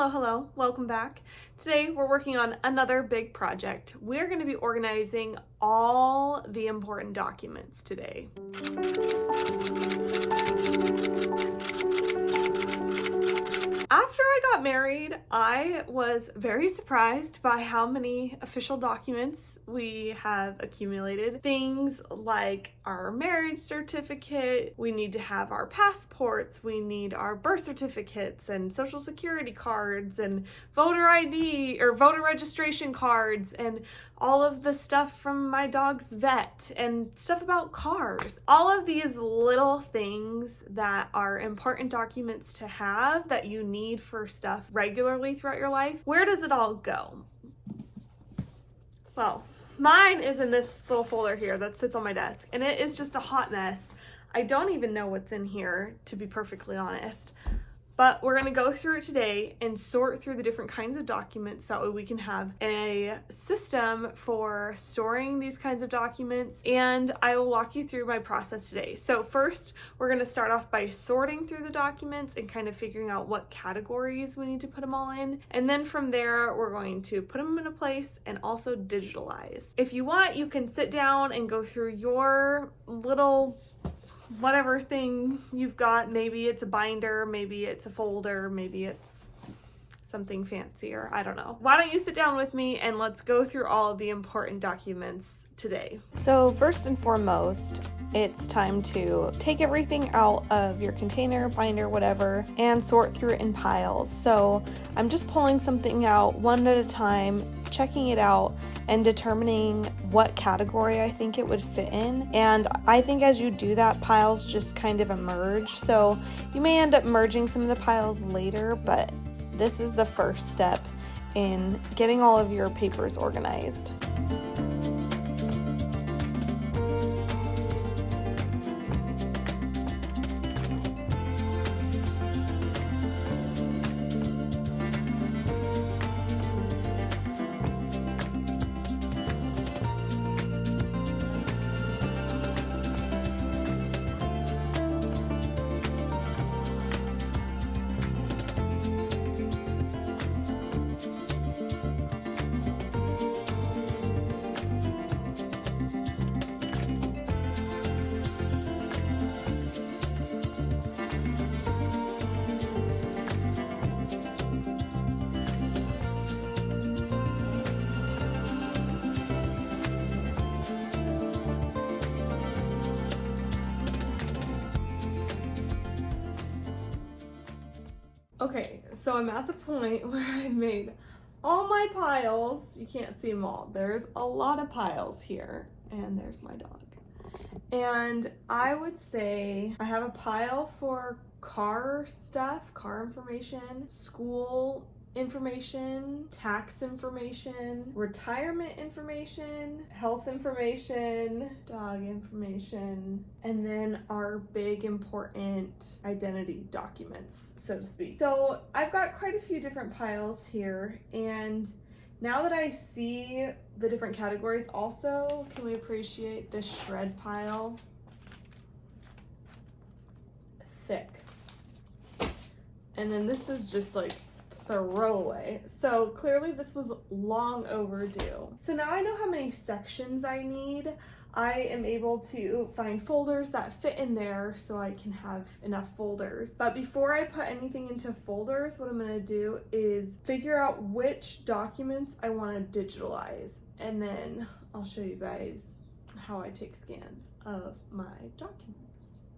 Hello, welcome back. Today we're working on another big project. We're going to be organizing all the important documents today. After I got married, I was very surprised by how many official documents we have accumulated. Things like our marriage certificate, we need to have our passports, we need our birth certificates and social security cards and voter ID or voter registration cards and all of the stuff from my dog's vet and stuff about cars. All of these little things that are important documents to have that you need for stuff regularly throughout your life. Where does it all go? Well, mine is in this little folder here that sits on my desk, and it is just a hot mess. I don't even know what's in here, to be perfectly honest. But we're gonna go through it today and sort through the different kinds of documents so that way we can have a system for storing these kinds of documents, and I will walk you through my process today. So first, we're gonna start off by sorting through the documents and kind of figuring out what categories we need to put them all in. And then from there, we're going to put them in a place and also digitalize. If you want, you can sit down and go through your little whatever thing you've got. Maybe it's a binder, maybe it's a folder, maybe it's something fancier. I don't know. Why don't you sit down with me and let's go through all of the important documents today. So first and foremost, it's time to take everything out of your container, binder, whatever, and sort through it in piles. So I'm just pulling something out one at a time, checking it out, and determining what category I think it would fit in. And I think as you do that, piles just kind of emerge. So you may end up merging some of the piles later, but this is the first step in getting all of your papers organized. Okay, so I'm at the point where I've made all my piles. You can't see them all. There's a lot of piles here, and there's my dog. And I would say I have a pile for car stuff, car information, school information, tax information, retirement information, health information, dog information, and then our big important identity documents, so to speak. So I've got quite a few different piles here, and now that I see the different categories also, can we appreciate this shred pile? Thick. And then this is just like throwaway. So clearly this was long overdue. So now I know how many sections I need. I am able to find folders that fit in there so I can have enough folders. But before I put anything into folders, what I'm gonna do is figure out which documents I wanna digitalize. And then I'll show you guys how I take scans of my documents.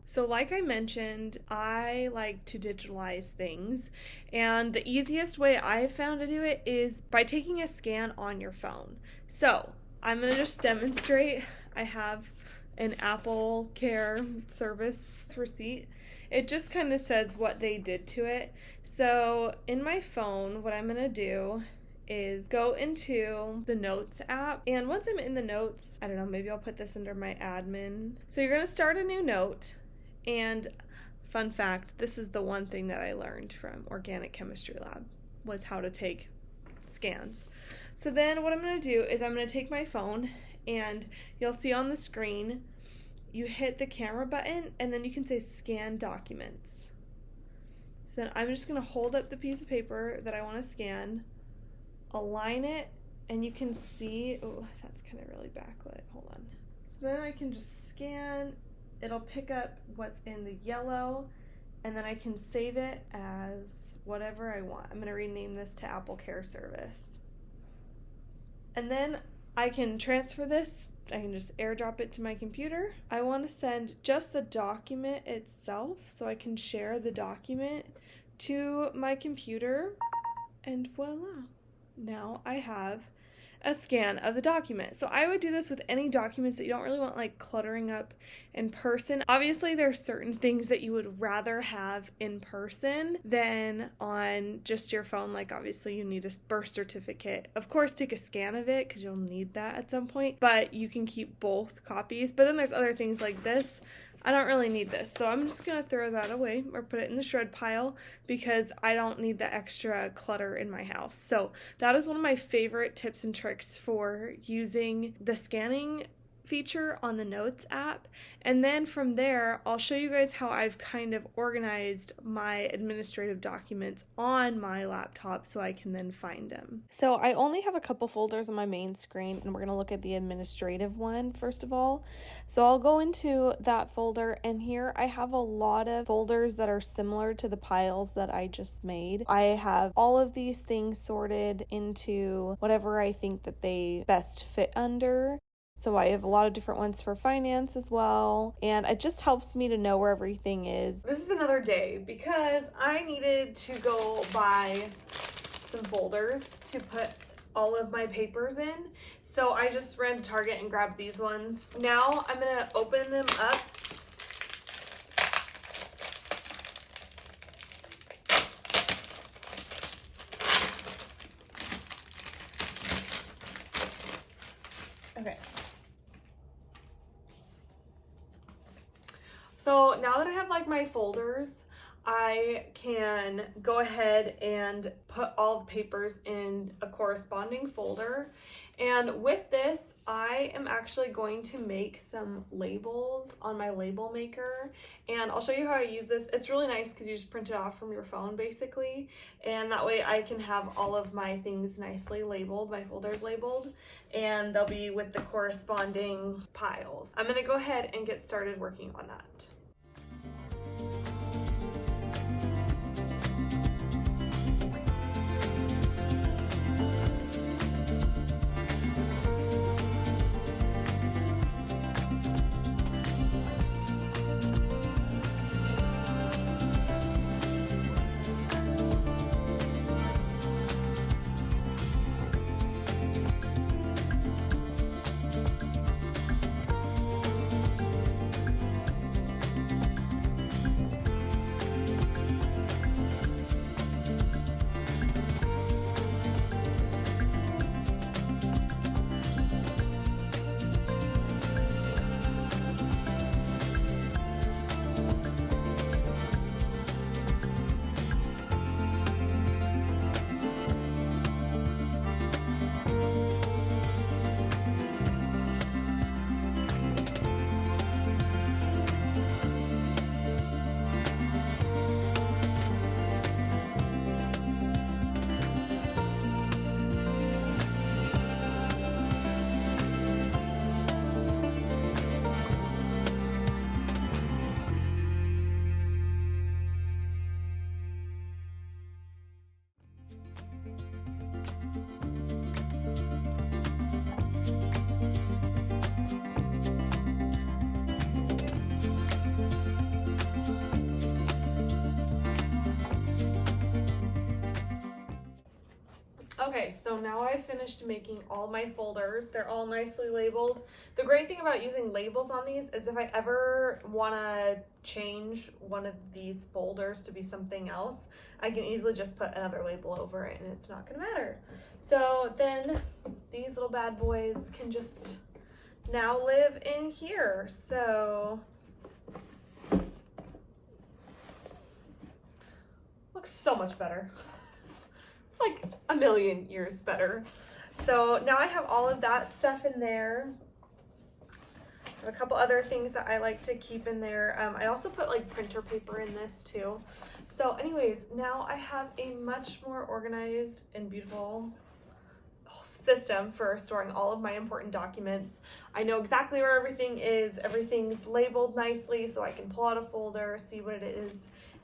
So like I mentioned, I like to digitalize things, and the easiest way I've found to do it is by taking a scan on your phone. So I'm gonna just demonstrate. I have an Apple Care service receipt. It just kind of says what they did to it. So in my phone, what I'm gonna do is go into the Notes app, and once I'm in the Notes, I don't know, maybe I'll put this under my admin. So you're gonna start a new note. And fun fact, this is the one thing that I learned from Organic Chemistry Lab, was how to take scans. So then what I'm going to do is I'm going to take my phone, and you'll see on the screen, you hit the camera button, and then you can say scan documents. So then I'm just gonna hold up the piece of paper that I want to scan, align it, and you can see, oh, that's kind of really backlit. Hold on. So then I can just scan, it'll pick up what's in the yellow, and then I can save it as whatever I want. I'm gonna rename this to Apple Care Service. And then I can transfer this, I can just airdrop it to my computer. I want to send just the document itself, so I can share the document to my computer, and voila. Now I have a scan of the document. So I would do this with any documents that you don't really want like cluttering up in person. Obviously there's certain things that you would rather have in person than on just your phone. Like obviously you need a birth certificate. Of course take a scan of it because you'll need that at some point, but you can keep both copies. But then there's other things like this. I don't really need this, so I'm just gonna throw that away or put it in the shred pile because I don't need the extra clutter in my house. So that is one of my favorite tips and tricks for using the scanning feature on the Notes app. And then from there, I'll show you guys how I've kind of organized my administrative documents on my laptop so I can then find them. So I only have a couple folders on my main screen, and we're going to look at the administrative one first of all. So I'll go into that folder, and here I have a lot of folders that are similar to the piles that I just made. I have all of these things sorted into whatever I think that they best fit under. So I have a lot of different ones for finance as well, and it just helps me to know where everything is. This is another day because I needed to go buy some folders to put all of my papers in. So I just ran to Target and grabbed these ones. Now I'm gonna open them up. Okay. So now that I have like my folders, I can go ahead and put all the papers in a corresponding folder. And with this, I am actually going to make some labels on my label maker. And I'll show you how I use this. It's really nice because you just print it off from your phone basically. And that way I can have all of my things nicely labeled, my folders labeled, and they'll be with the corresponding piles. I'm gonna go ahead and get started working on that. Okay, so now I've finished making all my folders. They're all nicely labeled. The great thing about using labels on these is if I ever want to change one of these folders to be something else, I can easily just put another label over it and it's not going to matter. So then these little bad boys can just now live in here. So looks so much better. Like a million years better. So now I have all of that stuff in there. I have a couple other things that I like to keep in there. I also put like printer paper in this too. So anyways, now I have a much more organized and beautiful system for storing all of my important documents. I know exactly where everything is. Everything's labeled nicely so I can pull out a folder, see what it is,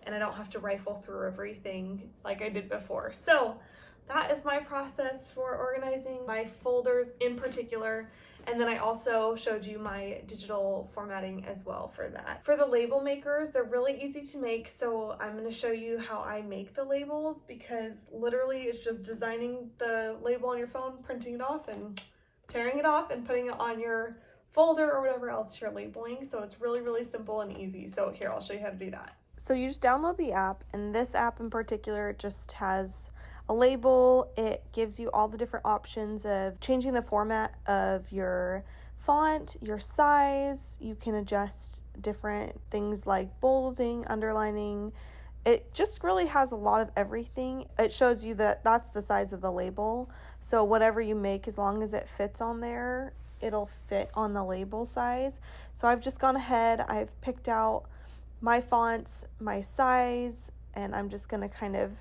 and I don't have to rifle through everything like I did before. So that is my process for organizing my folders in particular. And then I also showed you my digital formatting as well for that. For the label makers, they're really easy to make, so I'm going to show you how I make the labels, because literally it's just designing the label on your phone, printing it off and tearing it off and putting it on your folder or whatever else you're labeling. So it's really, really simple and easy. So here, I'll show you how to do that. So you just download the app, and this app in particular just has a label. It gives you all the different options of changing the format of your font, your size. You can adjust different things like bolding, underlining. It just really has a lot of everything. It shows you that that's the size of the label. So whatever you make, as long as it fits on there, it'll fit on the label size. So I've just gone ahead, I've picked out my fonts, my size, and I'm just going to kind of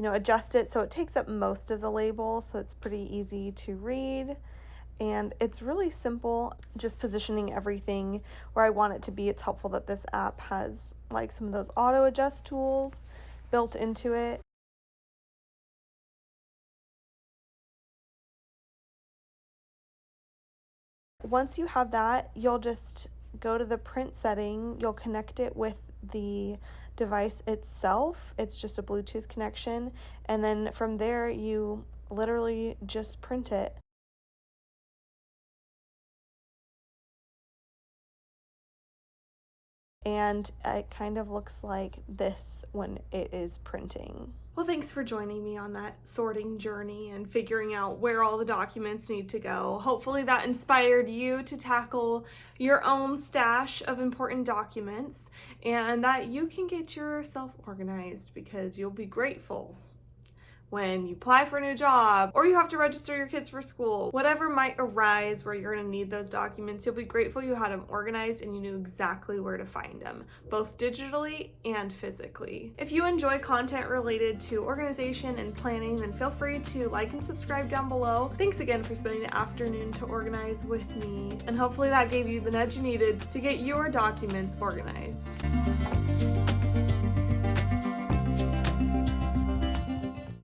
adjust it so it takes up most of the label, so it's pretty easy to read. And it's really simple, just positioning everything where I want it to be. It's helpful that this app has like some of those auto adjust tools built into it. Once you have that, you'll just go to the print setting, you'll connect it with the device itself. It's just a Bluetooth connection, and then from there you literally just print it. And it kind of looks like this when it is printing. Well, thanks for joining me on that sorting journey and figuring out where all the documents need to go. Hopefully that inspired you to tackle your own stash of important documents, and that you can get yourself organized, because you'll be grateful when you apply for a new job, or you have to register your kids for school. Whatever might arise where you're going to need those documents, you'll be grateful you had them organized and you knew exactly where to find them, both digitally and physically. If you enjoy content related to organization and planning, then feel free to like and subscribe down below. Thanks again for spending the afternoon to organize with me, and hopefully that gave you the nudge you needed to get your documents organized.